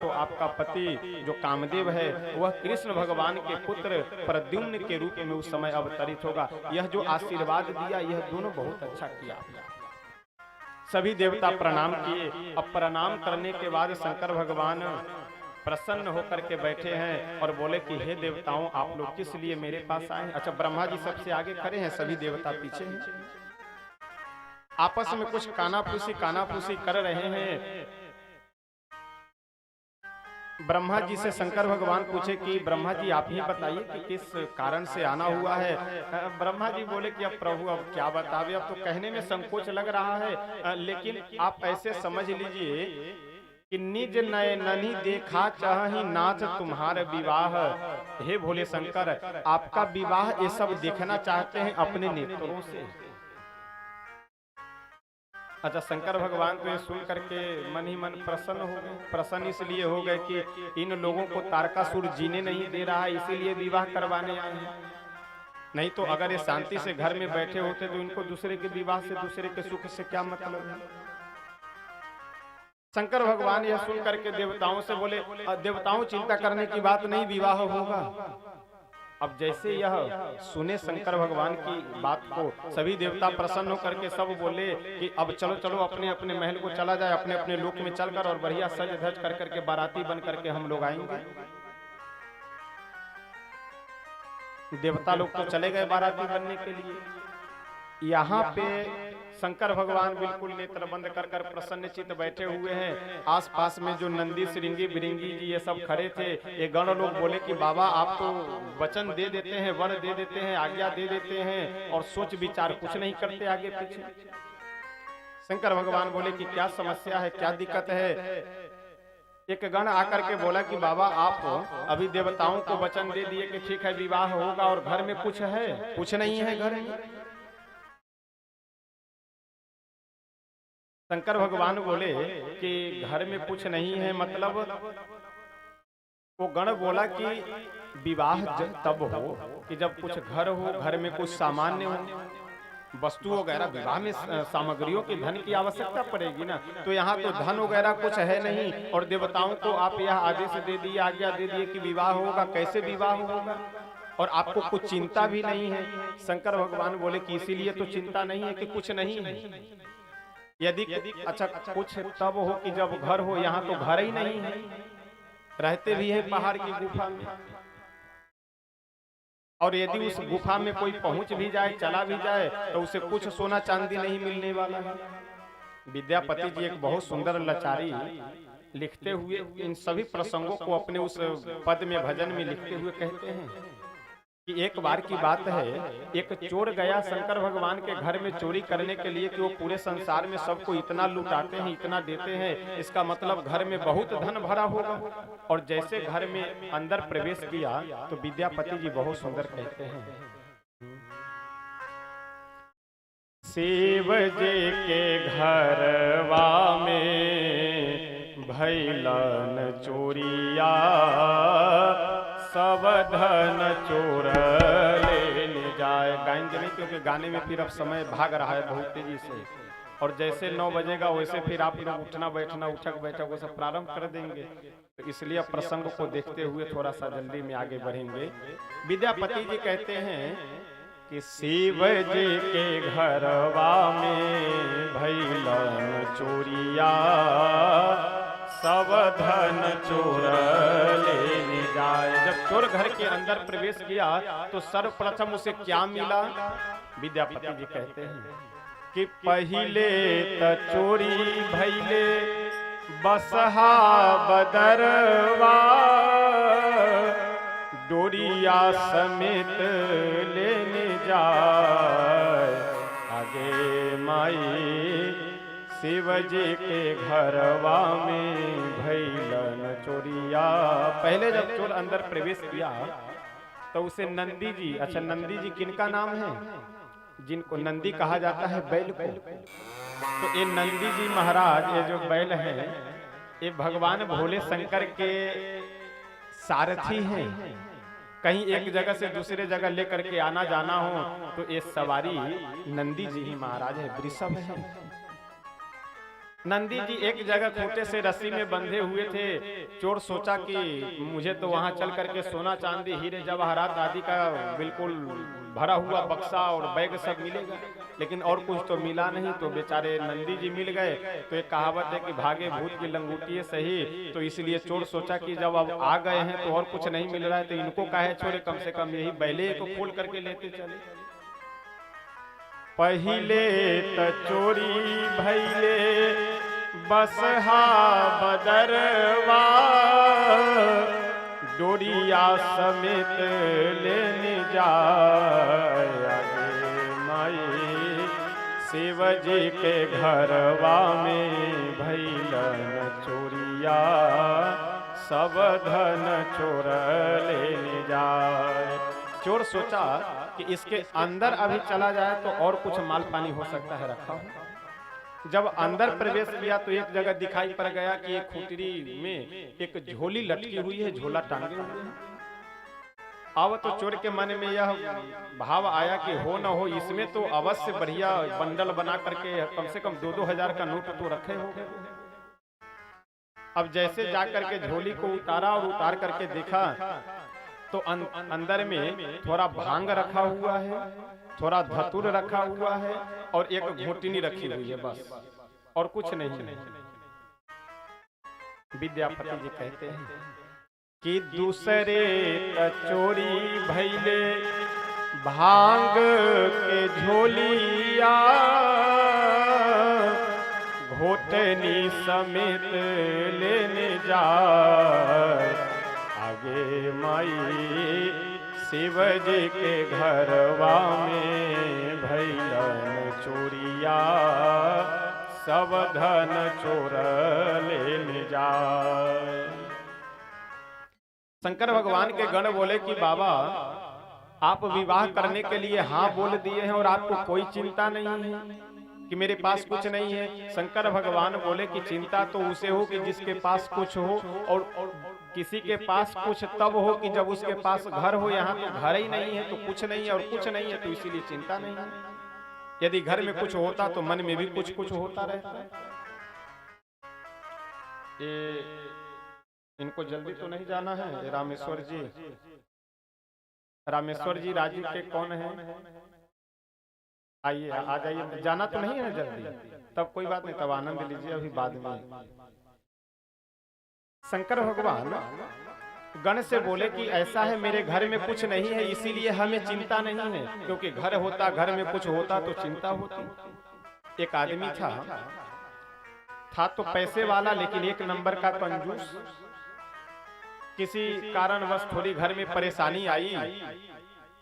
तो आपका पति जो कामदेव है वह कृष्ण भगवान के पुत्र प्रद्युम्न के रूप में उस समय अवतरित होगा। यह जो आशीर्वाद दिया यह दोनों बहुत अच्छा किया। सभी देवता प्रणाम किए। अब प्रणाम करने के बाद शंकर भगवान प्रसन्न होकर के बैठे हैं और बोले कि हे देवताओं, आप लोग किस लिए मेरे पास आए हैं? अच्छा, ब्रह्मा जी सबसे आगे खड़े हैं, सभी देवता पीछे हैं। आपस में कुछ कानाफूसी कर रहे हैं। ब्रह्मा जी से शंकर भगवान पूछे कि ब्रह्मा जी आप ही बताइए कि किस कारण से आना हुआ है। ब्रह्मा जी बोले कि अब प्रभु अब क्या बतावे, अब तो कहने में संकोच लग रहा है, लेकिन आप ऐसे समझ लीजिए कि निज नयननि देखा चाहि नाथ तुम्हारे विवाह। हे भोले शंकर, आपका विवाह ये सब देखना चाहते हैं अपने नेत्रों से। अच्छा, शंकर भगवान को ये सुन करके मन ही मन प्रसन्न हो गए। प्रसन्न इसलिए हो गए कि इन लोगों को तारकासुर जीने नहीं दे रहा है, इसीलिए विवाह करवाने आए हैं। नहीं तो अगर ये शांति से घर में बैठे होते तो इनको दूसरे के विवाह से, दूसरे के सुख से क्या मतलब है। शंकर भगवान यह सुन करके देवताओं से बोले, देवताओं चिंता करने की बात नहीं, विवाह होगा। अब जैसे यह सुने शंकर भगवान की बात को सभी देवता प्रसन्न होकर के सब बोले कि अब चलो चलो अपने अपने महल को चला जाए, अपने अपने लोक में चलकर और बढ़िया सज धज कर करके बाराती बन करके हम लोग आएंगे। देवता लोग तो चले गए बाराती बनने के लिए। यहाँ पे शंकर भगवान बिल्कुल नेत्र बंद कर कर प्रसन्न चित्त बैठे हुए हैं। आसपास में जो नंदी श्रृंगी बिरंगी जी ये सब खड़े थे, ये गण लोग बोले कि बाबा आप तो वचन दे देते हैं, वर दे देते हैं, आज्ञा दे देते हैं और सोच विचार कुछ नहीं करते आगे पीछे। शंकर भगवान बोले कि क्या समस्या है, क्या दिक्कत है। एक गण आकर के बोला कि बाबा आप अभी देवताओं को वचन दे दिए कि ठीक है विवाह होगा और घर में कुछ है, कुछ नहीं है घर में। शंकर भगवान बोले कि घर में कुछ नहीं है मतलब। वो गण बोला कि विवाह तब हो कि जब कुछ घर हो, घर में कुछ सामान्य हो, वस्तु वगैरह। विवाह में सामग्रियों की धन की आवश्यकता पड़ेगी ना, तो यहाँ तो धन वगैरह कुछ है नहीं और देवताओं को आप यह आदेश दे दिए, आज्ञा दे दिए कि विवाह होगा, कैसे विवाह होगा और आपको कुछ चिंता भी नहीं है। शंकर भगवान बोले कि इसीलिए तो चिंता नहीं है कि कुछ नहीं है। यदि अच्छा कुछ तब हो कि जब घर हो, यहाँ तो घर ही नहीं है, रहते भी है पहाड़ की गुफा में। और यदि उस गुफा में कोई पहुंच भी जाए, चला भी जाए, तो उसे कुछ सोना चांदी नहीं मिलने वाला है। विद्यापति जी एक बहुत सुंदर लाचारी लिखते हुए इन सभी प्रसंगों को अपने उस पद में, भजन में लिखते हुए कहते हैं कि एक बार की बात है, एक चोर गया शंकर भगवान के घर में चोरी करने के लिए कि वो पूरे संसार में सबको इतना लुटाते हैं, इतना देते हैं, इसका मतलब घर में बहुत धन भरा होगा। और जैसे घर में अंदर प्रवेश किया तो विद्यापति जी बहुत सुंदर कहते हैं, शिव जी के घरवा में भैलन चोरिया, सब धन चोर लेने जाए। गाएंगे नहीं क्योंकि गाने में फिर अब समय भाग रहा है बहुत तेजी से, और जैसे 9 बजेगा वैसे फिर आप लोग उठना बैठना, उठक बैठक वो सब प्रारंभ कर देंगे, तो इसलिए प्रसंग को देखते हुए थोड़ा सा जल्दी में आगे बढ़ेंगे। विद्यापति जी कहते हैं कि शिव जी के घरवा में भैलन चोरिया, सब धन चोर लेने जाए। जब चोर घर के अंदर प्रवेश किया तो सर्वप्रथम उसे क्या मिला? विद्यापति जी कहते हैं कि पहिले त चोरी भैले बसहा बदरवा, डोरिया समेत लेने जाए। आगे माई शिव जी के घरवा में भैलन चोरिया। पहले जब चोर अंदर प्रवेश किया तो उसे नंदी जी, अच्छा नंदी जी किनका नाम है? जिनको नंदी कहा जाता है बैल को। तो ये नंदी जी महाराज, ये जो बैल हैं, ये भगवान भोले शंकर के सारथी हैं। कहीं एक जगह से दूसरे जगह लेकर के आना जाना हो तो ये सवारी नंदी जी ही महाराज है, वृषभ है। नंदी जी एक जगह खूंटे से रस्सी में बंधे हुए थे। चोर सोचा कि मुझे तो वहां चल करके सोना चांदी हीरे जवाहरात आदि का बिल्कुल भरा हुआ बक्सा और बैग सब मिलेगा, लेकिन और कुछ तो मिला नहीं। तो बेचारे नंदी जी मिल गए। तो एक कहावत है कि भागे भूत की लंगूटी सही। तो इसलिए चोर सोचा कि जब अब आ गए हैं तो और कुछ नहीं मिल रहा है तो इनको काहे छोड़े, कम से कम यही बैले को खोल करके लेते चले। पहिले त चोरी भैले बसहा बदरवा, डोरिया समेत लेने जाए माई शिव जी के घरवा में भैलन चोरिया, सब धन चोर लेने जाए। चोर सोचा कि इसके अंदर अभी चला जाए तो और कुछ माल पानी हो सकता है रखा हो। जब अंदर प्रवेश किया तो एक जगह दिखाई पड़ गया कि एक खुटरी में एक झोली लटकी हुई है, झोला टांगे हुए हैं। अब तो चोर के मन में यह भाव आया कि हो न हो इसमें तो अवश्य बढ़िया बंडल बना करके कम से कम 2-2 हजार का नोट तो रखे हो। अब जैसे जा करके झोली को उतारा और उतार करके देखा तो अंदर में थोड़ा भांग रखा हुआ है, थोड़ा धतूर रखा हुआ है और एक घोटनी रखी हुई है, बस और कुछ नहीं है। विद्यापति जी कहते हैं कि दूसरे चोरी भैले भांग के झोलिया, घोटनी समेत लेने जाए आगे माई शिव जी के घरवा में भैलन चोरिया, सब धन चोर लेने जाए। शंकर भगवान के गण बोले कि बाबा आप विवाह करने के लिए हाँ बोल दिए हैं और आपको कोई चिंता नहीं है कि मेरे पास कुछ नहीं है। शंकर भगवान बोले कि चिंता तो उसे हो कि जिसके पास कुछ हो, और किसी के पास कुछ तब हो कि जब उसके पास घर हो। यहाँ तो घर ही नहीं है तो कुछ नहीं है और कुछ नहीं है तो इसीलिए चिंता नहीं है। यदि घर में कुछ होता तो मन में भी कुछ कुछ होता रहता। ये इनको जल्दी तो नहीं जाना है। रामेश्वर जी राजीव के कौन है? आइए आ जाइए। जाना तो नहीं है जल्दी, तब कोई बात नहीं, तब आनंद लीजिए, अभी बाद में। शंकर भगवान गण से बोले कि ऐसा है मेरे घर में कुछ नहीं है इसीलिए हमें चिंता नहीं है, क्योंकि घर होता घर में कुछ होता तो चिंता होती। एक आदमी था तो पैसे वाला लेकिन एक नंबर का कंजूस। किसी कारणवश थोड़ी घर में परेशानी आई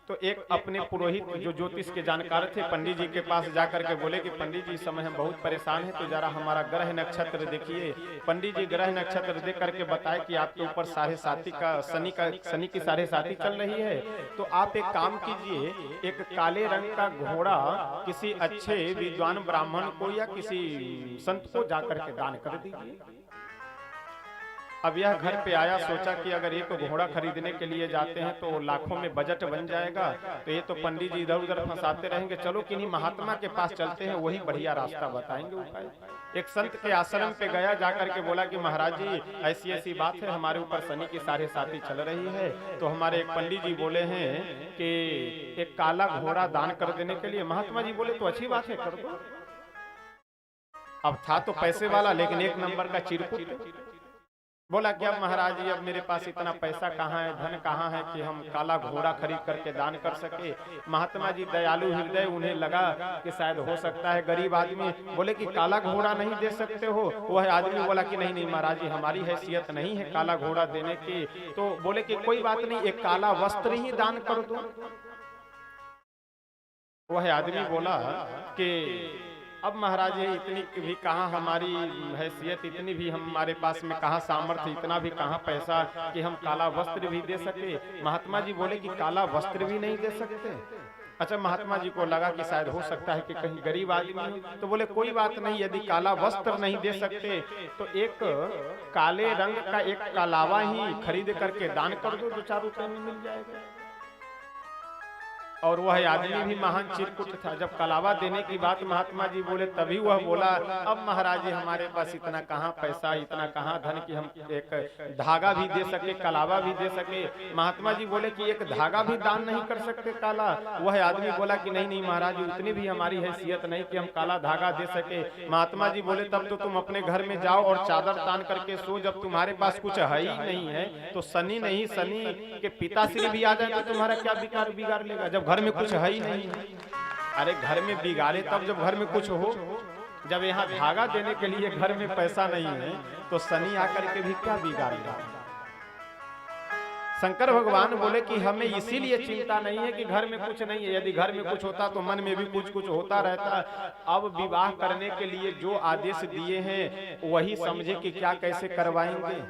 तो एक अपने पुरोहित जो ज्योतिष के जानकार थे पंडित जी के पास जाकर के बोले कि पंडित जी इस समय हम बहुत परेशान हैं तो जरा हमारा ग्रह नक्षत्र देखिए। पंडित जी ग्रह नक्षत्र देख करके बताए कि आपके ऊपर 7.5 का शनि की 7.5 चल रही है। तो आप एक काम कीजिए, एक काले रंग का घोड़ा किसी अच्छे विद्वान ब्राह्मण को या किसी संत को जाकर के दान कर दीजिए। अब यह घर पे आया, सोचा कि अगर एक घोड़ा खरीदने के लिए जाते हैं तो लाखों में बजट बन जाएगा, तो ये तो पंडित जी इधर उधर फंसाते रहेंगे, चलो किन्हीं महात्मा के पास चलते हैं, वही बढ़िया रास्ता बताएंगे उपाय। एक संत के आश्रम पे गया, जाकर के बोला कि महाराज जी ऐसी ऐसी बात है, हमारे ऊपर शनि की 7.5 चल रही है, तो हमारे एक पंडित जी बोले हैं कि एक काला घोड़ा दान कर देने के लिए। महात्मा जी बोले तो अच्छी बात है, कर दो। अब था तो पैसे वाला लेकिन एक नंबर का चिरकुट। बोला कि अब महाराज जी अब मेरे पास इतना पैसा कहाँ है, धन कहाँ है कि हम काला घोड़ा खरीद करके दान कर सके। महात्मा जी दयालु हृदय, उन्हें लगा कि शायद हो सकता है गरीब आदमी। बोले कि काला घोड़ा नहीं दे सकते हो? वह आदमी बोला कि नहीं नहीं महाराज जी हमारी हैसियत नहीं है काला घोड़ा देने की। तो बोले कि कोई बात नहीं, एक काला वस्त्र ही दान कर दो। वह आदमी बोला कि अब महाराज जी इतनी भी कहाँ हमारी हैसियत, इतनी भी हमारे पास में कहाँ सामर्थ्य, इतना भी कहाँ पैसा कि हम काला वस्त्र भी दे सके। महात्मा जी बोले कि काला वस्त्र भी नहीं दे सकते। अच्छा, महात्मा जी को लगा कि शायद हो सकता है कि कहीं गरीब आदमी हो, तो बोले कोई बात नहीं, यदि काला वस्त्र नहीं दे सकते तो एक काले रंग का एक कालावा ही खरीद करके दान कर दो, 2-4 रुपए में मिल जाएगा। और वह आदमी भी महान चिरकुट था। जब कलावा देने की बात महात्मा जी बोले तभी वह बोला, अब महाराज जी हमारे पास इतना कहाँ पैसा, इतना कहाँ धन कि हम एक धागा भी दे सके, कलावा भी दे सके। महात्मा जी बोले कि एक धागा भी दान नहीं कर सकते काला। वह आदमी बोला कि नहीं नहीं महाराज जी, उतनी भी हमारी हैसियत नहीं कि हम काला धागा दे सके। महात्मा जी बोले तब तो तुम अपने घर में जाओ और चादर तान करके सो, जब तुम्हारे पास कुछ है ही नहीं है तो शनि नहीं, शनि के पिताश्री भी आ जाए तो तुम्हारा क्या बिगाड़ लेगा, जब घर में कुछ है ही नहीं। अरे घर में बिगाड़े तब जब घर में कुछ हो, जब यहाँ धागा देने के लिए घर में पैसा नहीं है तो शनि आकर के भी क्या बिगाड़ेगा। शंकर भगवान बोले कि हमें इसीलिए चिंता नहीं है कि घर में कुछ नहीं है, यदि घर में कुछ होता तो मन में भी कुछ होता रहता। अब विवाह करने के लिए जो आदेश दिए हैं वही समझे कि क्या कैसे करवाएंगे।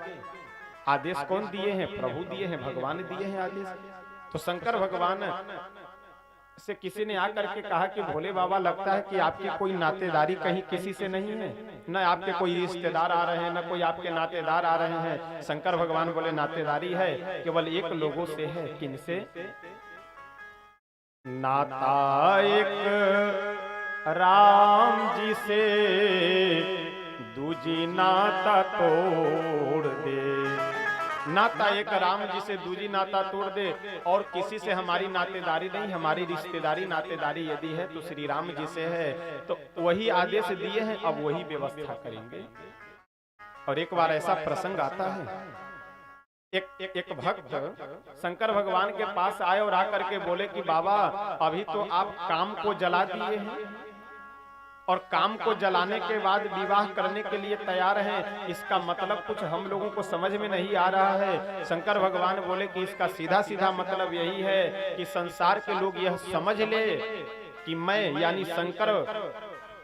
आदेश कौन दिए हैं? प्रभु दिए हैं, भगवान दिए हैं आदेश। तो शंकर भगवान से किसी ने आकर के कहा कि भोले बाबा लगता है कि आपकी कोई नातेदारी कहीं किसी से नहीं है, न आपके कोई रिश्तेदार आ रहे हैं, न कोई आपके नातेदार आ रहे हैं। शंकर भगवान बोले नातेदारी है, केवल एक लोगों से है। किनसे? नाता एक राम जी से, दूजी नाता तोड़ दे। नाता एक राम जी से, दूजी नाता तोड़ दे। और किसी से हमारी नातेदारी नहीं, हमारी रिश्तेदारी नातेदारी यदि है तो श्री राम जी से है। तो वही आदेश दिए हैं, अब वही व्यवस्था करेंगे। और एक बार ऐसा प्रसंग आता है, एक भक्त शंकर भगवान के पास आए और आकर के बोले कि बाबा अभी तो आप काम को जला दिए हैं और काम को जलाने के बाद विवाह करने के लिए तैयार हैं, इसका मतलब कुछ हम लोगों को समझ में नहीं आ रहा है। शंकर भगवान बोले कि इसका सीधा सीधा मतलब यही है कि संसार के लोग यह समझ ले कि मैं यानी शंकर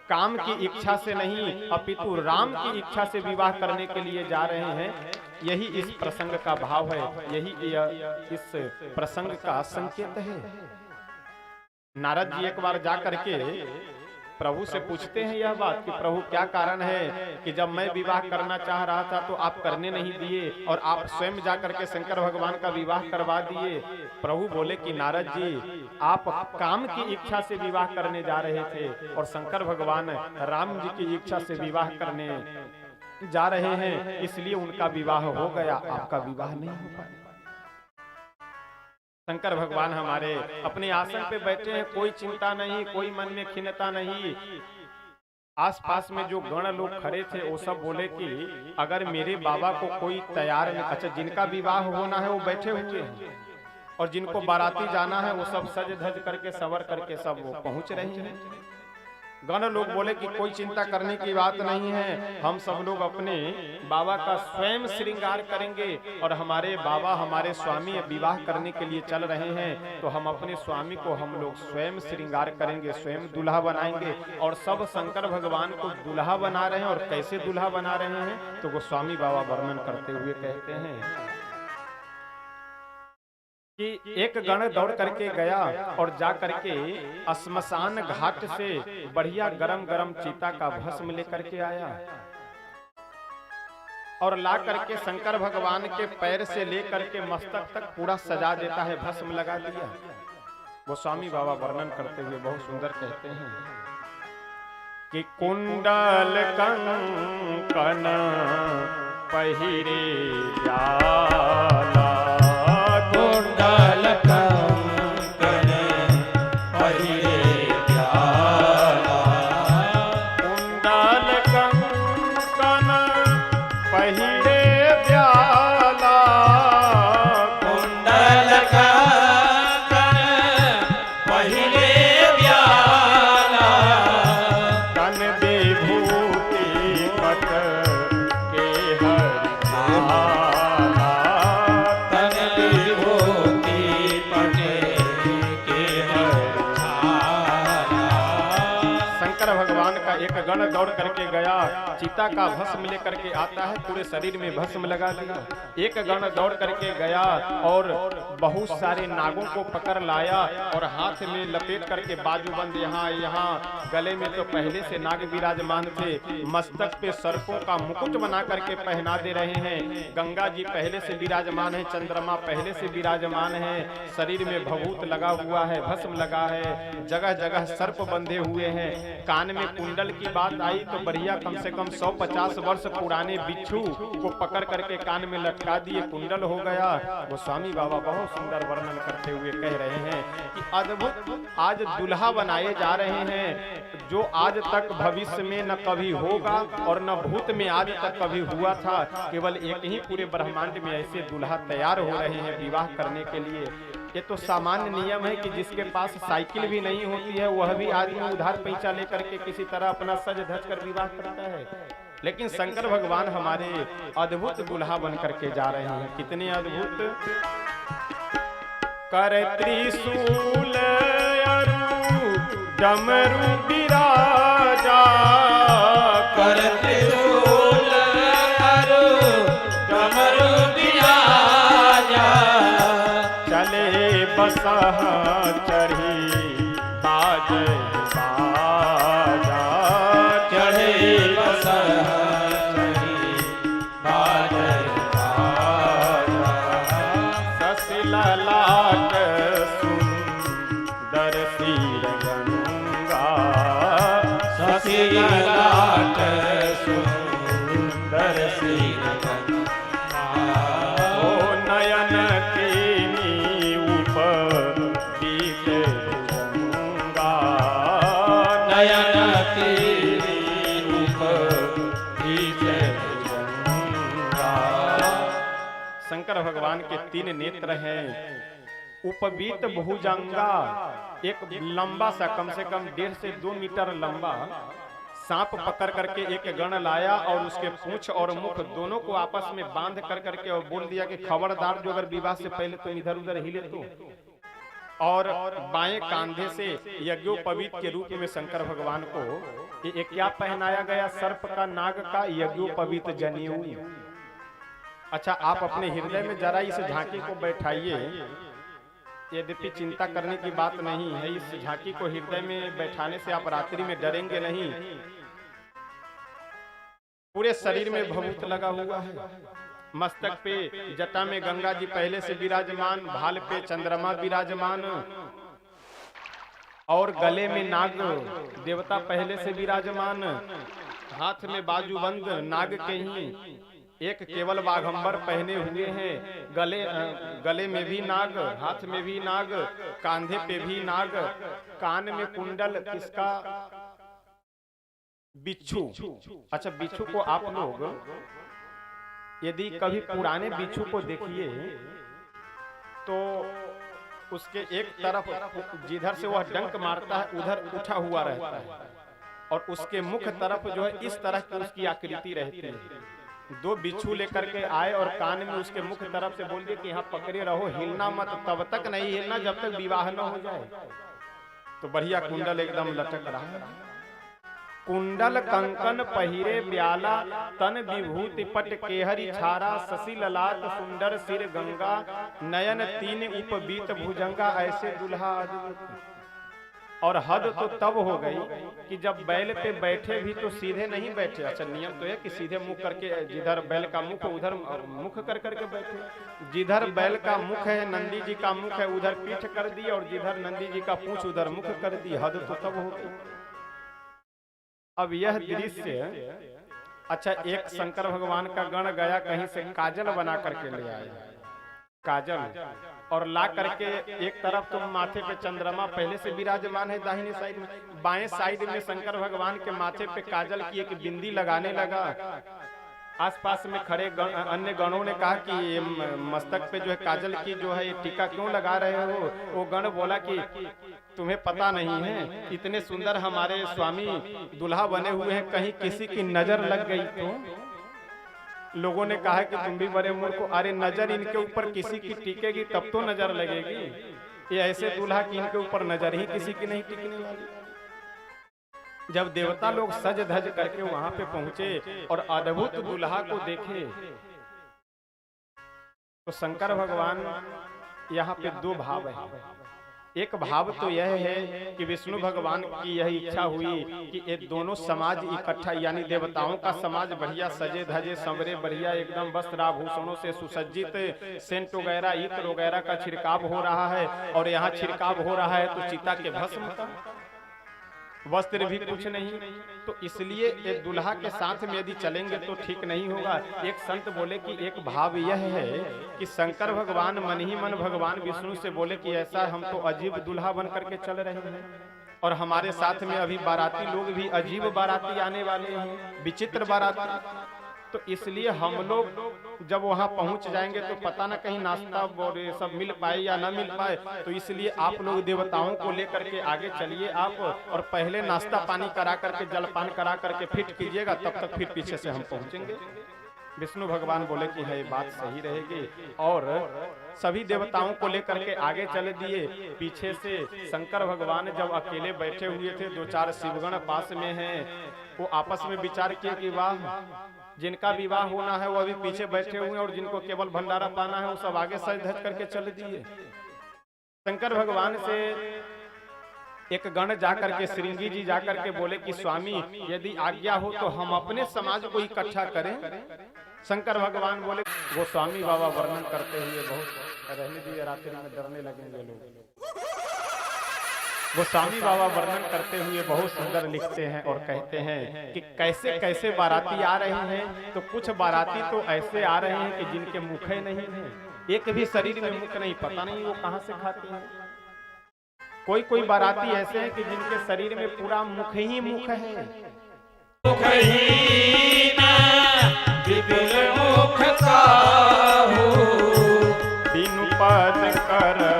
काम की इच्छा से नहीं अपितु राम की इच्छा से विवाह करने के लिए जा रहे हैं। यही इस प्रसंग का भाव है, यही इस प्रसंग का संकेत है। नारद जी एक बार जा करके प्रभु से पूछते हैं यह बात कि प्रभु क्या कारण है कि जब मैं विवाह करना चाह रहा था तो आप करने नहीं दिए और आप स्वयं जाकर के शंकर भगवान का विवाह करवा दिए। प्रभु बोले कि नारद जी आप काम की इच्छा से विवाह करने जा रहे थे और शंकर भगवान राम जी की इच्छा से विवाह करने जा रहे हैं, इसलिए उनका विवाह हो गया, आपका विवाह नहीं हो पाया। शंकर भगवान हमारे अपने आसन पे बैठे हैं, कोई चिंता नहीं, कोई मन में खिन्नता नहीं। आसपास में जो गण लोग खड़े थे वो सब बोले कि अगर मेरे बाबा को कोई तैयार नहीं, अच्छा जिनका विवाह होना है वो बैठे हुए हैं और जिनको बाराती जाना है वो सब सज धज करके सवर करके सब वो पहुंच रहे हैं। गण लोग बोले कि कोई चिंता करने की बात नहीं है, हम सब लोग अपने बाबा का स्वयं श्रृंगार करेंगे और हमारे बाबा हमारे स्वामी विवाह करने के लिए चल रहे हैं तो हम अपने स्वामी को हम लोग स्वयं श्रृंगार करेंगे, स्वयं दूल्हा बनाएंगे। और सब शंकर भगवान को दूल्हा बना रहे हैं। और कैसे दूल्हा बना रहे हैं तो गोस्वामी बाबा वर्णन करते हुए कहते हैं कि एक गण दौड़ करके गया और जा करके श्मशान घाट से बढ़िया गरम गरम चीता का भस्म लेकर के आया और ला करके शंकर भगवान के पैर से लेकर के मस्तक तक पूरा सजा देता है, भस्म लगा दिया। वो स्वामी बाबा वर्णन करते हुए बहुत सुंदर कहते हैं कि कुंडल कंकन पहिरे जाला, कुंडल कंकन पहिरे जाला, कुंडल कंकन पहिरे जाला, कुंडल कंकन पहिरे जाला, कन विभूति कट के हरि गण दौड़ करके गया, चिता का भस्म लेकर के आता है, पूरे शरीर में भस्म लगा दिया। एक गण दौड़ करके गया और बहुत सारे नागों को पकड़ लाया और हाथ में लपेट करके बाजूबंद यहाँ गले में तो पहले से नाग विराजमान थे, मस्तक पे सर्पों का मुकुट बना करके पहना दे रहे हैं। गंगा जी पहले से विराजमान है, चंद्रमा पहले से विराजमान है, शरीर में भभूत लगा हुआ है, भस्म लगा है, जगह जगह सर्प बंधे हुए हैं। कान में कुंडल की बात आई तो बढ़िया कम से कम 150 वर्ष पुराने बिच्छू को पकड़ करके कान में लटका दिए, कुंडल हो गया। वो स्वामी बाबा बहुत सुंदर वर्णन करते हुए कह रहे हैं कि अद्भुत आज दुल्हा बनाए जा रहे हैं, जो आज तक भविष्य में न कभी होगा और न भूत में आज तक कभी हुआ था। केवल एक ही पूरे ब्रह्मांड में ऐसे दुल्हा तैयार हो रहे हैं विवाह करने के लिए। ये तो सामान्य नियम है कि जिसके पास साइकिल भी नहीं होती है वह भी आदमी उधार पैसा लेकर के किसी तरह अपना सज धज कर विवाह करता है, लेकिन शंकर भगवान हमारे अद्भुत दुल्हा बन करके जा रहे हैं। कितने अद्भुत! कर त्रिशूल अरु डमरू विराजा, कर त्रिशूल अरु डमरू विराजा, चले बसह चढ़ी बाजे बाजा, चढ़े बसह चढ़ी बाजे बाजा, ससिला लाट सुंदर सिर गंगा, ससिला लाट सुंदर सिर गंगा, ओ नयन कीनी ऊपर बीते गंगा, नयन कीनी ऊपर बीते गंगा। शंकर भगवान के 3 नेत्र हैं, उपवीत भुजंगा, एक लंबा सा कम से कम 1.5 से 2 मीटर लंबा सांप पकड़ करके एक गण लाया और उसके पूंछ और मुख दोनों को आपस में बांध कर करके और बोल दिया कि खबरदार जो अगर विवाह से पहले तुम इधर उधर हिले तो। और बाएं कांधे से यज्ञोपवीत के रूप में शंकर भगवान को ये क्या पहनाया गया? सर्प का, नाग का यज्ञोपवीत जनेऊ। अच्छा, आप अपने हृदय में जरा इस झांकी को बैठाइए। यद्यपि चिंता करने की बात नहीं है, इस झांकी को हृदय में बैठाने से आप रात्रि में डरेंगे नहीं। पूरे शरीर में भभूत लगा हुआ है, मस्तक पे जटा में गंगा जी पहले से विराजमान, भाल पे चंद्रमा विराजमान और गले में नाग देवता पहले से विराजमान, हाथ में बाजूबंद नाग के ही एक केवल बाघंबर पहने हुए हैं, गले में भी नाग, हाथ में भी नाग, कांधे पे भी नाग, कान में कुंडल, किसका? बिच्छू। अच्छा, बिच्छू को आप लोग यदि कभी पुराने बिच्छू को देखिए तो उसके एक तरफ जिधर से वह डंक मारता है उधर उठा हुआ रहता है और उसके मुख तरफ जो है इस तरह की उसकी आकृति रहती है। 2 बिच्छू लेकर के आए और कान में उसके मुख तरफ से बोल दिए कि यहाँ पकड़े रहो, हिलना मत, तब तक नहीं हिलना जब तक विवाह न हो जाए। तो बढ़िया कुंडल एकदम लटक रहा है, कुंडल कंकन पहिरे ब्याला, तन विभूति पट केहरी छारा, शशि ललाट सुंदर सिर गंगा, नयन 3 उपवीत भुजंगा। ऐसे दुल्हा और हद तो तब हो गई कि जब बैल पे बैठे भी तो सीधे नहीं बैठे। अच्छा, नियम तो है कि सीधे मुख करके, जिधर बैल का मुख उधर मुख कर करके बैठे। जिधर बैल का मुख है, नंदी जी का मुख है, उधर पीठ कर दी और जिधर नंदी जी का पूंछ उधर मुख कर दी। हद तो तब हो गई। अब यह दृश्य, अच्छा, एक शंकर भगवान का गण गया कहीं से काजल बना करके ले आया, काजल, और ला करके एक तरफ तो माथे पे चंद्रमा पहले से विराजमान है दाहिने साइड में, बाएं साइड में शंकर भगवान के माथे पे काजल की एक बिंदी लगाने लगा। आसपास में खड़े अन्य गणों ने कहा कि ये मस्तक पे जो है काजल की जो है टीका क्यों लगा रहे हो? वो गण बोला कि तुम्हें पता नहीं है, इतने सुंदर हमारे स्वामी दुल्हा बने हुए हैं, कहीं किसी की नजर लग गई तो? लोगों ने कहा कि तुम भी बड़े मूर्ख हो। अरे, नजर इनके ऊपर किसी की टिकेगी तब तो नजर लगेगी, ये ऐसे दूल्हा की इनके ऊपर नजर ही किसी की नहीं टिकने वाली। जब देवता लोग सज धज करके वहां पे पहुंचे और अद्भुत दुल्हा को देखे, तो शंकर भगवान यहाँ पे दो भाव है। एक भाव तो यह है कि विष्णु भगवान की यह इच्छा हुई कि ये दोनों समाज इकट्ठा, यानी देवताओं का समाज बढ़िया सजे धजे संवरे बढ़िया एकदम वस्त्र आभूषणों से सुसज्जित, सेंट वगैरह इत्र वगैरह का छिड़काव हो रहा है, और यहाँ छिड़काव हो रहा है तो चिता के भस्म का, वस्त्र भी कुछ नहीं। तो इसलिए एक दुल्हा के साथ में यदि चलेंगे तो ठीक नहीं होगा। एक संत बोले कि एक भाव यह है कि शंकर भगवान मन ही मन भगवान विष्णु से बोले कि ऐसा हम तो अजीब दुल्हा बन करके चल रहे हैं, और हमारे साथ में अभी बाराती लोग भी अजीब बाराती आने वाले हैं, विचित्र बाराती। तो इसलिए हम लोग जब वहां पहुंच जाएंगे तो पता ना कहीं नाश्ता और ये सब मिल पाए या ना मिल पाए, तो इसलिए आप लोग देवताओं को लेकर के आगे चलिए आप, और पहले नाश्ता पानी करा करके जलपान करा करके फिट कीजिएगा, तब तक फिर पीछे से हम पहुंचेंगे। विष्णु भगवान बोले कि है बात सही रहेगी, और सभी देवताओं को लेकर के आगे चले दिए। पीछे से शंकर भगवान जब अकेले बैठे हुए थे, दो चार शिवगण पास में हैं, वो आपस में विचार किए कि वाह, जिनका विवाह होना है वो अभी पीछे बैठे हुए हैं, और जिनको केवल भंडारा पाना है वो सब आगे सज धज करके चल दिए। शंकर भगवान से एक गण जाकर के, श्रृंगी जी जाकर के बोले कि स्वामी यदि आज्ञा हो तो हम अपने समाज को इकट्ठा करें। शंकर भगवान बोले, वो स्वामी बाबा वर्णन करते हुए बहुत, रहने दीजिए रात्रि में डरने लगेंगे लोग। वो स्वामी बाबा वर्णन करते हुए बहुत सुंदर लिखते हैं और कहते हैं कि कैसे कैसे बाराती आ रहे हैं। तो कुछ बाराती तो ऐसे आ रहे हैं कि जिनके मुख नहीं है, एक भी शरीर में मुख नहीं, पता नहीं वो कहां से खाते हैं। कोई कोई बाराती ऐसे हैं कि जिनके शरीर में पूरा मुख ही मुख है, मुख ही ना विपुल मुख काहू, बिनु पद कर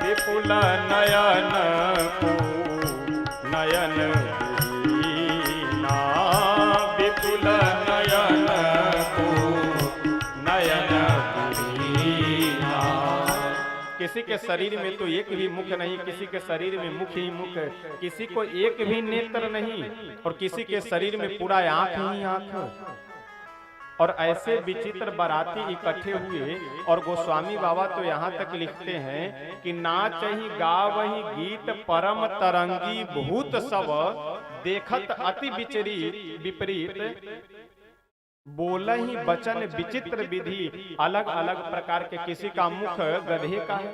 विपुल नयन को नयन दीना, विपुल नयन को नयन दीना। किसी के शरीर में तो एक भी मुख नहीं, किसी के शरीर में मुख ही मुख, किसी को एक भी नेत्र नहीं, और किसी के शरीर में पूरा आंख ही आंख। और ऐसे विचित्र बाराती इकट्ठे हुए, और गोस्वामी बाबा तो यहाँ तक लिखते हैं कि नाचहि गावहि गीत परम तरंगी, भूत सब देखत अति विपरीत, बोलहि वचन विचित्र विधि, अलग अलग प्रकार के। किसी का मुख गधे का है,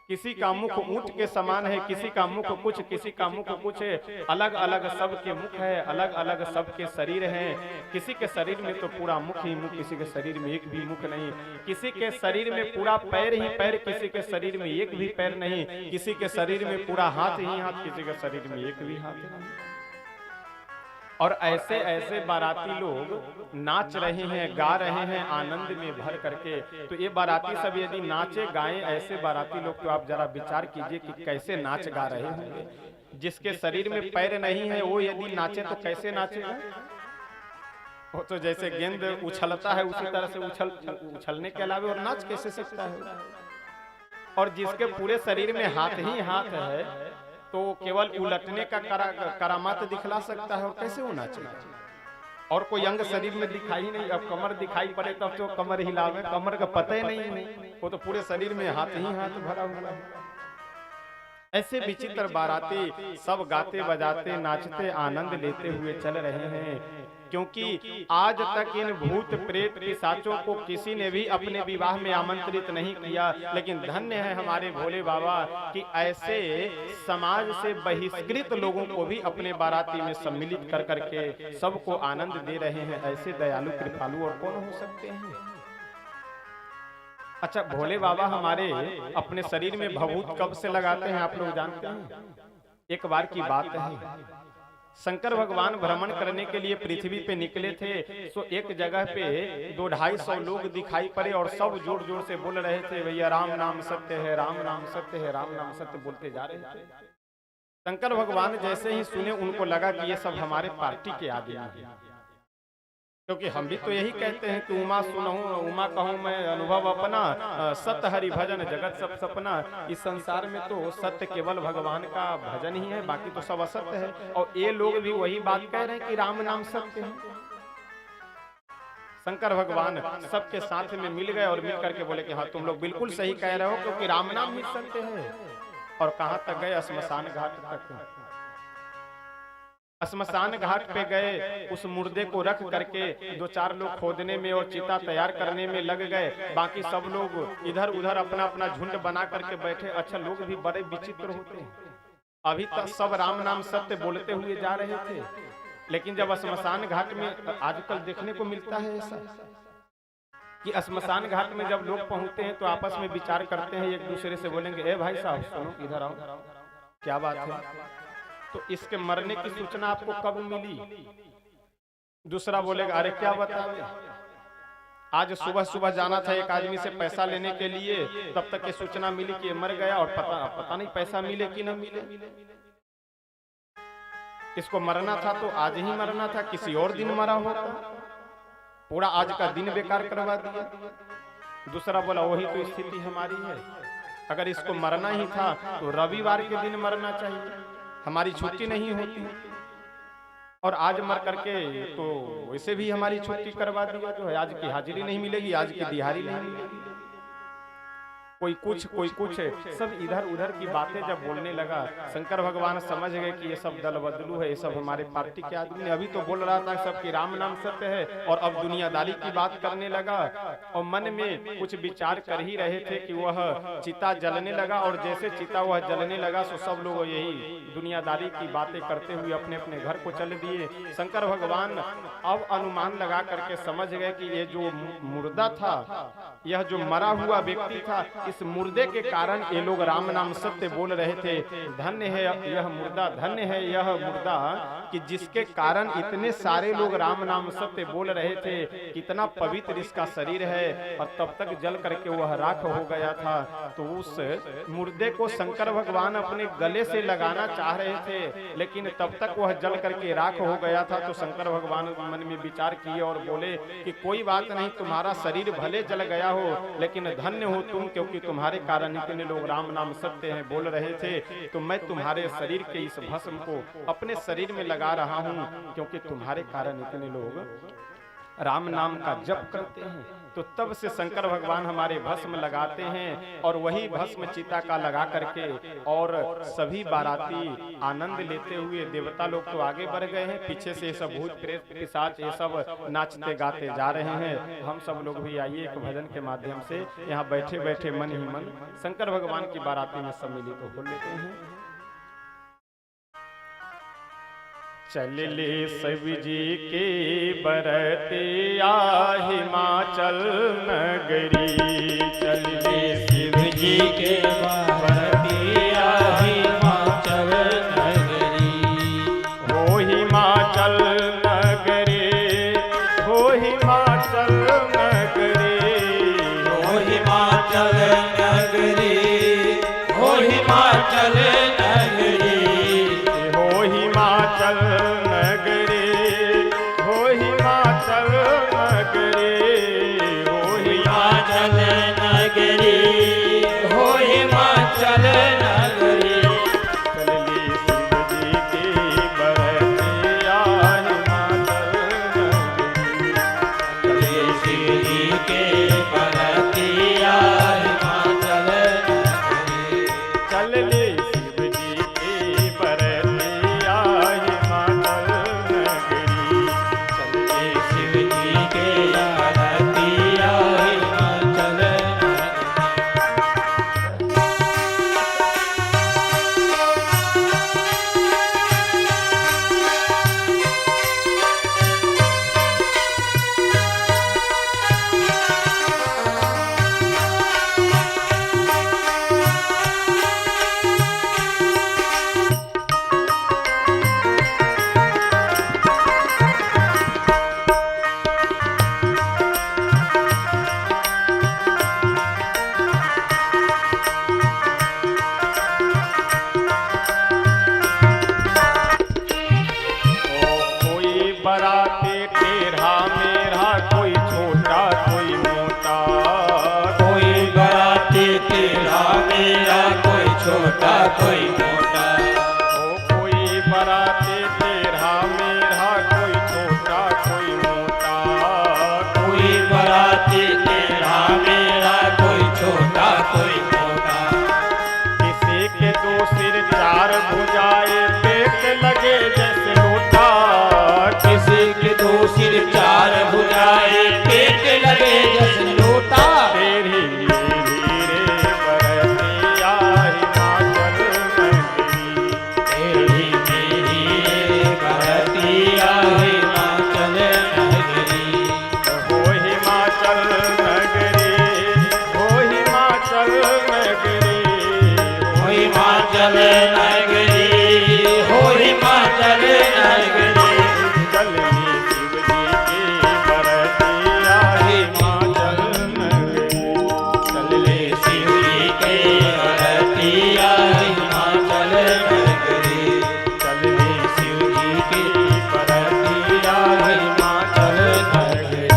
किसी का मुख ऊंट के समान है, किसी का मुख कुछ, किसी का मुख कुछ, अलग अलग सबके मुख है, अलग अलग सबके शरीर हैं। किसी के शरीर में तो पूरा मुख ही मुख, किसी के शरीर में एक भी मुख नहीं, किसी के शरीर में पूरा पैर ही पैर, किसी के शरीर में एक भी पैर नहीं, किसी के शरीर में पूरा हाथ ही हाथ, किसी के शरीर में एक भी हाथ नहीं। और ऐसे ऐसे बाराती लोग नाच रहे हैं, गा रहे हैं आनंद में भर करके। तो ये बाराती सब यदि नाचे गाएं, ऐसे बाराती लोग, तो आप जरा विचार कीजिए कि कैसे नाच गा रहे होंगे। जिसके शरीर में पैर नहीं है वो यदि नाचे तो कैसे नाचेगा? वो तो जैसे गेंद उछलता है उसी तरह से उछलने के अलावा और नाच कैसे सकता है। और जिसके पूरे शरीर में हाथ ही हाथ है तो केवल उलटने का करामात दिखला सकता है, और कैसे वो नाचेगा? और कोई अंग शरीर में दिखाई नहीं। अब कमर दिखाई पड़े तब तो कमर हिलावे, कमर का पता ही नहीं, वो तो पूरे शरीर में हाथ ही हाथ भरा हुआ है। ऐसे विचित्र बाराती सब गाते बजाते नाचते आनंद लेते हुए चल रहे हैं, क्योंकि आज तक इन भूत प्रेत पिशाचों को किसी ने भी अपने विवाह में आमंत्रित नहीं किया। लेकिन धन्य है हमारे भोले बाबा कि ऐसे समाज से बहिष्कृत लोगों को भी अपने बाराती में सम्मिलित कर करके सबको आनंद दे रहे हैं। ऐसे दयालु कृपालु और कौन हो सकते हैं? अच्छा, भोले बाबा हमारे अपने शरीर में भभूत कब से लगाते हैं आप लोग जानते हैं? एक बार की बात है, शंकर भगवान भ्रमण करने के लिए पृथ्वी पे निकले थे, तो एक जगह पे 200-250 लोग दिखाई पड़े और सब जोर जोर से बोल रहे थे, भैया राम नाम सत्य है, राम नाम सत्य है, राम नाम सत्य बोलते जा रहे थे। शंकर भगवान जैसे ही सुने उनको लगा कि ये सब हमारे पार्टी के आदमी हैं, क्योंकि हम भी तो यही कहते हैं कि उमा सुनहूं उमा कहूं मैं अनुभव अपना, सत्य हरि भजन जगत सब सपना। इस संसार में तो सत्य केवल भगवान का भजन ही है, बाकी तो सब असत्य है। और ये लोग भी वही बात कह रहे हैं कि राम नाम सत्य है। शंकर भगवान सबके साथ में मिल गए और मिल करके बोले कि हाँ तुम लोग बिल्कुल सही कह रहे हो, क्योंकि राम नाम ही सत्य है। और कहां तक गए? श्मशान घाट तक। श्मशान घाट पे गए, उस मुर्दे को रख करके 2-4 लोग खोदने में और चिता तैयार करने में लग गए, बाकी सब लोग इधर उधर अपना अपना झुंड बना करके बैठे। अच्छा, लोग भी बड़े विचित्र होते हैं। अभी तक सब राम नाम सत्य बोलते हुए जा रहे थे, लेकिन जब श्मशान घाट में आजकल देखने को मिलता है ऐसा कि श्मशान घाट में जब लोग पहुंचते हैं तो आपस में विचार करते हैं, एक दूसरे से बोलेंगे, ए भाई साहब सुनो, इधर आओ, क्या बात है? तो इसके मरने की सूचना आपको कब मिली? दूसरा बोलेगा, अरे क्या बतावे, आज सुबह सुबह जाना था एक आदमी से पैसा लेने के लिए, तब तक ये सूचना मिली कि मर गया, और पता नहीं पैसा मिले कि न मिले। इसको मरना था तो आज ही मरना था, किसी और दिन मरा होता, पूरा आज का दिन बेकार करवा दिया। दूसरा बोला, वही तो स्थिति हमारी है, अगर इसको मरना ही था तो रविवार के दिन मरना चाहिए, हमारी छुट्टी नहीं होती, और आज मर करके तो वैसे भी हमारी छुट्टी करवा दिया, जो है आज की हाजिरी नहीं मिलेगी, आज की दिहाड़ी नहीं मिलेगी। कोई कुछ सब इधर उधर की बातें जब बोलने लगा, शंकर भगवान समझ गए कि ये सब दल बदलू है, ये सब हमारे पार्टी के आदमी। अभी तो बोल रहा था सबकी राम नाम सत्य है, और अब दुनियादारी की बात करने लगा, और मन में कुछ विचार कर ही रहे थे कि वह चिता जलने लगा, और जैसे चिता वह जलने लगा तो सब लोग यही दुनियादारी की बातें करते हुए अपने अपने घर को चल दिए। शंकर भगवान अब अनुमान लगा करके समझ गए कि ये जो मुर्दा था, यह जो मरा हुआ व्यक्ति था, इस मुर्दे के कारण ये लोग राम नाम सत्य बोल रहे थे। धन्य है यह मुर्दा, धन्य है यह मुर्दा कि जिसके कारण इतने सारे लोग राम नाम सत्य बोल रहे थे। कितना पवित्र इसका शरीर है, और तब तक जल करके वह राख हो गया था। तो उस मुर्दे को शंकर भगवान अपने गले से लगाना चाह रहे थे, लेकिन तब तक वह जल करके राख हो गया था। तो शंकर भगवान मन में विचार किए और बोले कि कोई बात नहीं, तुम्हारा शरीर भले जल गया हो, लेकिन धन्य हो तुम, क्योंकि तुम्हारे कारण इतने लोग राम नाम सत्य हैं बोल रहे थे। तो मैं तुम्हारे शरीर के इस भस्म को अपने शरीर में लगा रहा हूं, क्योंकि तुम्हारे कारण इतने लोग राम नाम का जप करते हैं। तो तब से शंकर भगवान हमारे भस्म लगाते हैं, और वही भस्म चिता का लगा करके, और सभी बाराती आनंद लेते हुए, देवता लोग तो आगे बढ़ गए हैं, पीछे से सब भूत प्रेत पिशाच ये सब नाचते गाते जा रहे हैं। हम सब लोग भी आइए एक भजन के माध्यम से यहाँ बैठे बैठे मन ही मन शंकर भगवान की बाराती में सम्मिलित हो लेते हैं। चल ले शिव जी के बरतिया हिमाचल नगरी, चल ले शिव जी के बरतिया हिमाचल नगरी, हो हिमाचल नगरी, हो हिमाचल नगरी, हो हिमाचल नगरी, हो हिमाचल नगरी, हो हिमाचल नगरी, हो हिमाचल नगरी, हो हिमाचल नगरी, हो हिमाचल नगरी। चल ले शिव जी की बरतिया हिमाचल नगरी, चल ले शिव जी के बरतिया हिमाचल नगरी, चल ले शिव जी कोई मोटा, ओ कोई बराती तेरा मेरा, कोई छोटा कोई मोटा, कोई बराती तेरा मेरा, कोई छोटा कोई मोटा। किसी के दो सिर चार भुजाए, पेट लगे जैसे लोटा, किसी के दो सिर चार भुजाए, पेट लगे जैसे लोटा। तेरी मेरी रे बरतिया हिमाचल नगरी, तेरी मेरी बरतिया हिमाचल नगरी, हो हिमाचल नगरी, हो हिमाचल नगरी, हो हिमाचल नगरी, हो हिमाचल नगरी। चलनी शिव जी की बरतिया हिमाचल नगरी, चल ले शिव जी के बरतिया हिमाचल नगरी, चलनी शिव जी की बरतिया हिमाचल नगरी।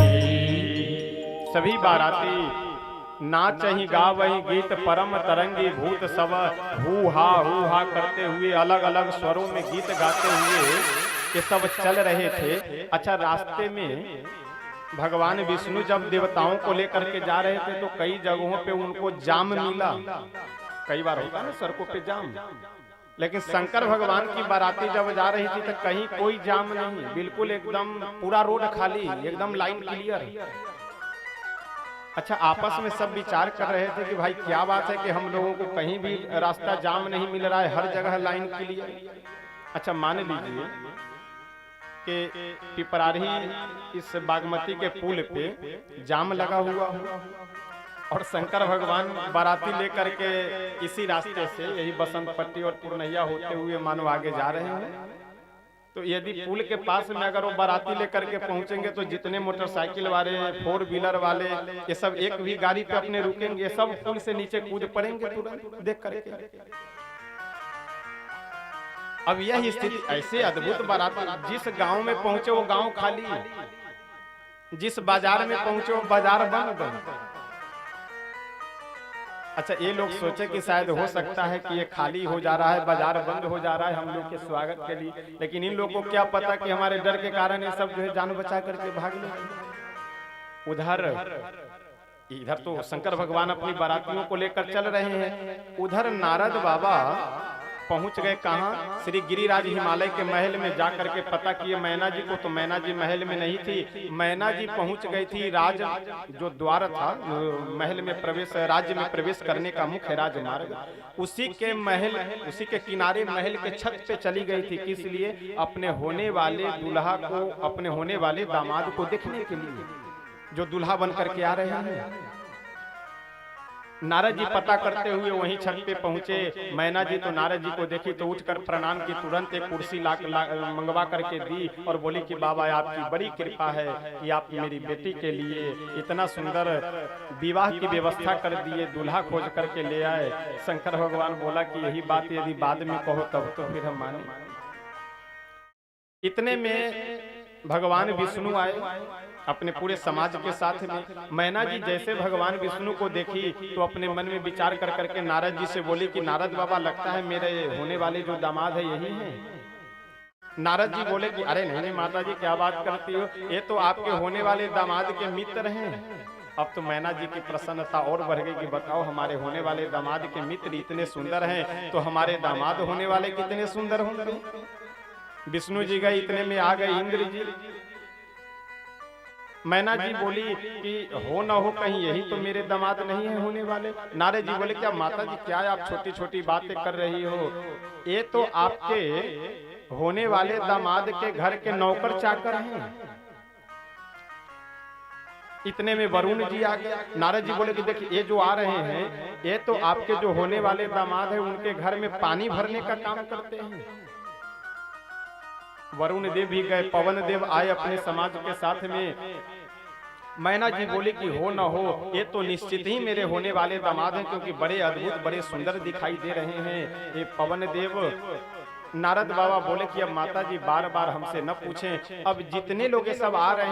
सभी बाराती नाचही गावही गीत परम तरंगी भूत सब हू हा करते हुए अलग अलग स्वरों में गीत गाते हुए ये सब चल रहे थे। अच्छा, रास्ते में भगवान विष्णु जब देवताओं को लेकर के जा रहे थे तो कई जगहों पे उनको जाम मिला। कई बार होता है ना सड़कों पे जाम, लेकिन शंकर भगवान की बाराती जब जा रही थी तो कहीं कोई जाम नहीं, बिल्कुल एकदम पूरा रोड खाली, एकदम लाइन क्लियर। अच्छा, आपस में सब विचार कर रहे थे कि भाई क्या बात है कि हम लोगों को कहीं भी रास्ता जाम नहीं मिल रहा है, हर जगह लाइन क्लियर। अच्छा, मान लीजिए कि पिपराही इस बागमती के पुल पे जाम लगा हुआ हो और शंकर भगवान बाराती लेकर के इसी रास्ते से यही बसंत पट्टी और पूर्णिया होते हुए मानो आगे जा रहे हैं। तो यदि पुल के पास में अगर वो बाराती लेकर के पहुंचेंगे तो जितने मोटरसाइकिल वाले, फोर व्हीलर वाले, ये सब एक भी गाड़ी पे अपने रुकेंगे, ये सब पुल से नीचे कूद पड़ेंगे तुरंत देख करके। अब यह स्थिति, ऐसे अद्भुत बाराती, जिस गांव में पहुंचे वो गांव खाली, जिस बाजार में पहुंचे वो बाजार बंद। अच्छा, ये लोग सोचे कि शायद हो सकता है कि ये खाली हो जा रहा है, बाजार बंद हो जा रहा है हम लोग के स्वागत के लिए, लेकिन इन लोगों को क्या पता कि हमारे डर के कारण ये सब जो है जान बचा करके भाग गए। इधर तो शंकर भगवान अपनी बारातियों को लेकर चल रहे हैं, उधर नारद बाबा पहुंच गए कहां? श्री गिरिराज हिमालय के महल में जाकर के पता किए मैना जी को, तो मैना जी महल में नहीं थी। मैना जी पहुंच गई थी राज जो द्वार था महल में प्रवेश, राज्य में प्रवेश करने का मुख्य राजमार्ग, उसी के महल, उसी के किनारे महल के छत पे चली गई थी। किस लिए? अपने होने वाले दूल्हा को, अपने होने वाले दामाद को देखने के लिए, जो दूल्हा बन करके आ रहे हैं। नारद जी पता करते हुए वहीं छत पे पहुंचे। मैना जी तो नारद जी को देखी तो उठकर प्रणाम की, तुरंत एक कुर्सी मंगवा करके दी और बोली कि बाबा आपकी बड़ी कृपा है कि आप मेरी बेटी के लिए इतना सुंदर विवाह की व्यवस्था कर दिए, दूल्हा खोज करके ले आए। शंकर भगवान बोला कि यही बात यदि बाद में कहो तब तो फिर हम माने। इतने में भगवान विष्णु आए अपने पूरे समाज के साथ में। मैना जी जैसे भगवान विष्णु को देखी तो अपने मन में विचार कर करके नारद जी से बोली कि नारद बाबा, लगता है मेरे होने वाले जो दामाद है यही है। नारद जी बोले कि अरे नहीं माता जी, क्या बात करती हो, ये तो आपके होने वाले दामाद के मित्र हैं। अब तो मैना जी की प्रसन्नता और बढ़ गई कि बताओ, हमारे होने वाले दामाद के मित्र इतने सुंदर हैं तो हमारे दामाद होने वाले कितने सुंदर होंगे। विष्णु जी गए, इतने में आ गए इंद्र जी। मैना जी बोली कि हो ना हो कहीं यही तो मेरे दामाद नहीं है होने वाले। नारद जी बोले क्या माता जी, क्या आप छोटी छोटी बातें कर रही हो, ये तो आपके होने वाले दामाद के घर के नौकर चाकर हैं। इतने में वरुण जी आ गए। नारद जी बोले कि देखिए ये जो आ रहे हैं ये तो आपके जो होने वाले दामाद है उनके घर में पानी भरने का काम करते हैं। वरुण देव भी गए, पवन देव आए अपने समाज के साथ में। मैना जी बोली कि हो ना हो ये तो निश्चित ही मेरे होने वाले दामाद हैं, क्योंकि बड़े अद्भुत बड़े सुंदर दिखाई दे रहे हैं ये पवन देव। नारद बाबा बोले कि अब माता जी बार बार हमसे न पूछें, अब जितने लोग ये सब आ रहे हैं